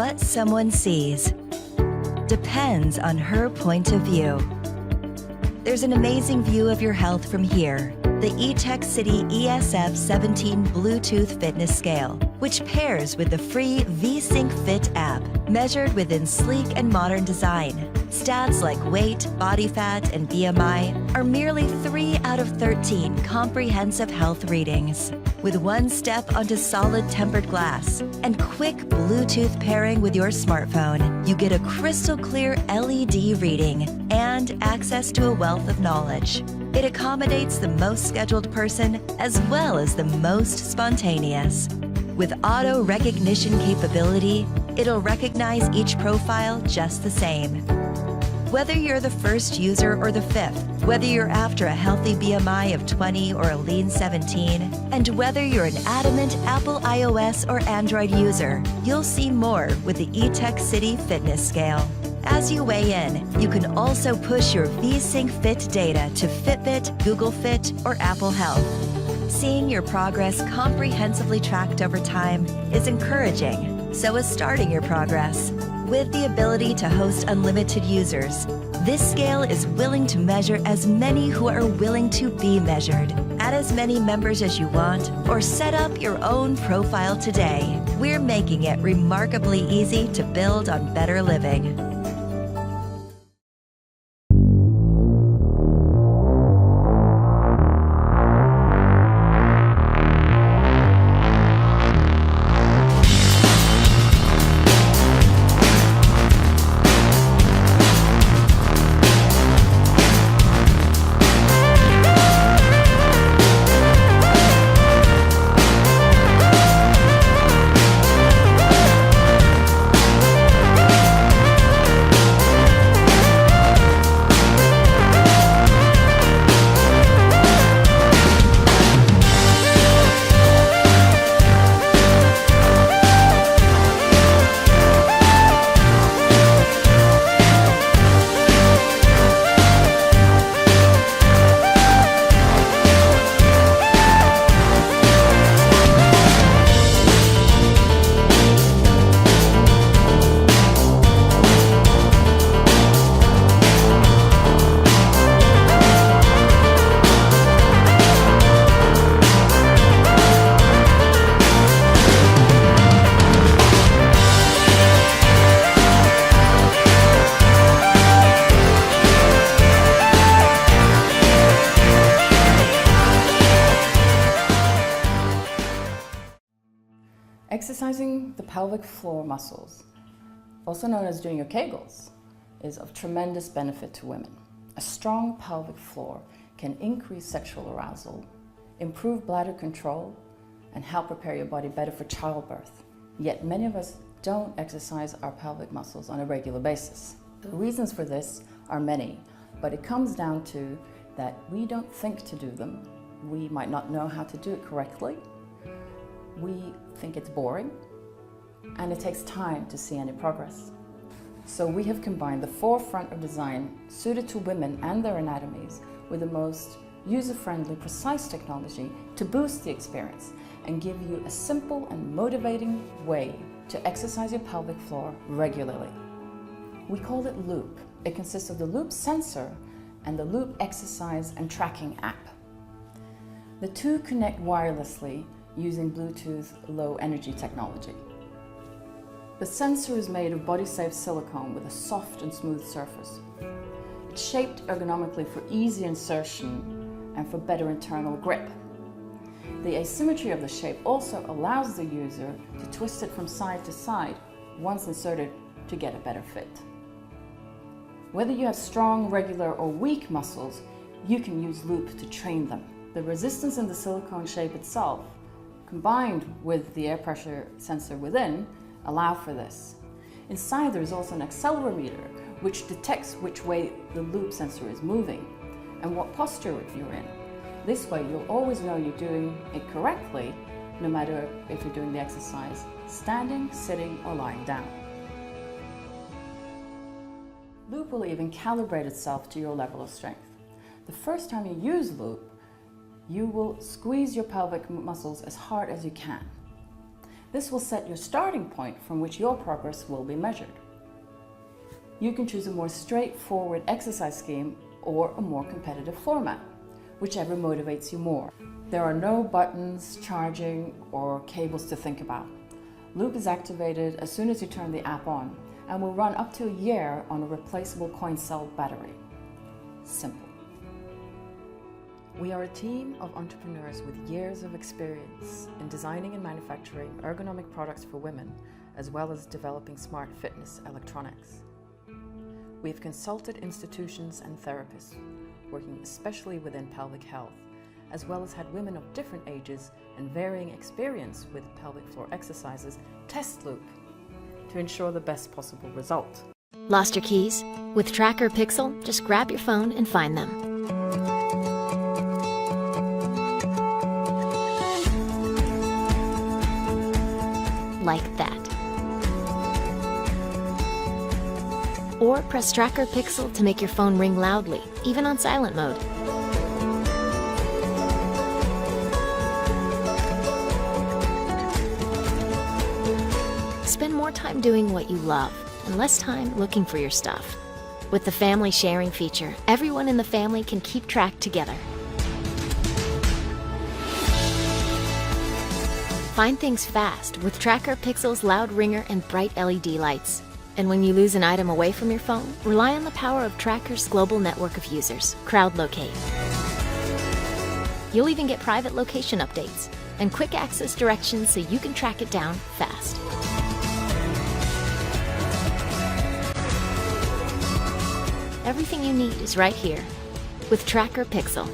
What someone sees depends on her point of view. There's an amazing view of your health from here. The eTech City ESF17 Bluetooth Fitness Scale, which pairs with the free V-Sync Fit app, measured within sleek and modern design. Stats like weight, body fat, and BMI are merely 3 out of 13 comprehensive health readings. With one step onto solid tempered glass and quick Bluetooth pairing with your smartphone, you get a crystal clear LED reading and access to a wealth of knowledge. It accommodates the most scheduled person as well as the most spontaneous. With auto recognition capability, it'll recognize each profile just the same. Whether you're the first user or the fifth, whether you're after a healthy BMI of 20 or a lean 17, and whether you're an adamant Apple iOS or Android user, you'll see more with the eTech City Fitness Scale. As you weigh in, you can also push your V-Sync Fit data to Fitbit, Google Fit, or Apple Health. Seeing your progress comprehensively tracked over time is encouraging, so is starting your progress. With the ability to host unlimited users, this scale is willing to measure as many who are willing to be measured. Add as many members as you want, or set up your own profile today. We're making it remarkably easy to build on better living. Exercising the pelvic floor muscles, also known as doing your Kegels, is of tremendous benefit to women. A strong pelvic floor can increase sexual arousal, improve bladder control, and help prepare your body better for childbirth. Yet many of us don't exercise our pelvic muscles on a regular basis. The reasons for this are many, but it comes down to that we don't think to do them. We might not know how to do it correctly. We think it's boring, and it takes time to see any progress. So we have combined the forefront of design suited to women and their anatomies with the most user-friendly, precise technology to boost the experience and give you a simple and motivating way to exercise your pelvic floor regularly. We call it Loop. It consists of the Loop sensor and the Loop exercise and tracking app. The two connect wirelessly using Bluetooth low energy technology. The sensor is made of body-safe silicone with a soft and smooth surface. It's shaped ergonomically for easy insertion and for better internal grip. The asymmetry of the shape also allows the user to twist it from side to side once inserted to get a better fit. Whether you have strong, regular, or weak muscles, you can use Loop to train them. The resistance in the silicone shape itself, combined with the air pressure sensor within, allow for this. Inside there is also an accelerometer which detects which way the Loop sensor is moving and what posture you're in. This way you'll always know you're doing it correctly, no matter if you're doing the exercise standing, sitting, or lying down. Loop will even calibrate itself to your level of strength. The first time you use Loop, you will squeeze your pelvic muscles as hard as you can. This will set your starting point from which your progress will be measured. You can choose a more straightforward exercise scheme or a more competitive format, whichever motivates you more. There are no buttons, charging, or cables to think about. Loop is activated as soon as you turn the app on and will run up to a year on a replaceable coin cell battery. Simple. We are a team of entrepreneurs with years of experience in designing and manufacturing ergonomic products for women, as well as developing smart fitness electronics. We have consulted institutions and therapists, working especially within pelvic health, as well as had women of different ages and varying experience with pelvic floor exercises test Loop to ensure the best possible result. Lost your keys? With Tracker Pixel, just grab your phone and find them. Like that. Or press Tracker Pixel to make your phone ring loudly, even on silent mode. Spend more time doing what you love and less time looking for your stuff. With the family sharing feature, everyone in the family can keep track together. Find things fast with Tracker Pixel's loud ringer and bright LED lights. And when you lose an item away from your phone, rely on the power of Tracker's global network of users, CrowdLocate. You'll even get private location updates and quick access directions so you can track it down fast. Everything you need is right here with Tracker Pixel.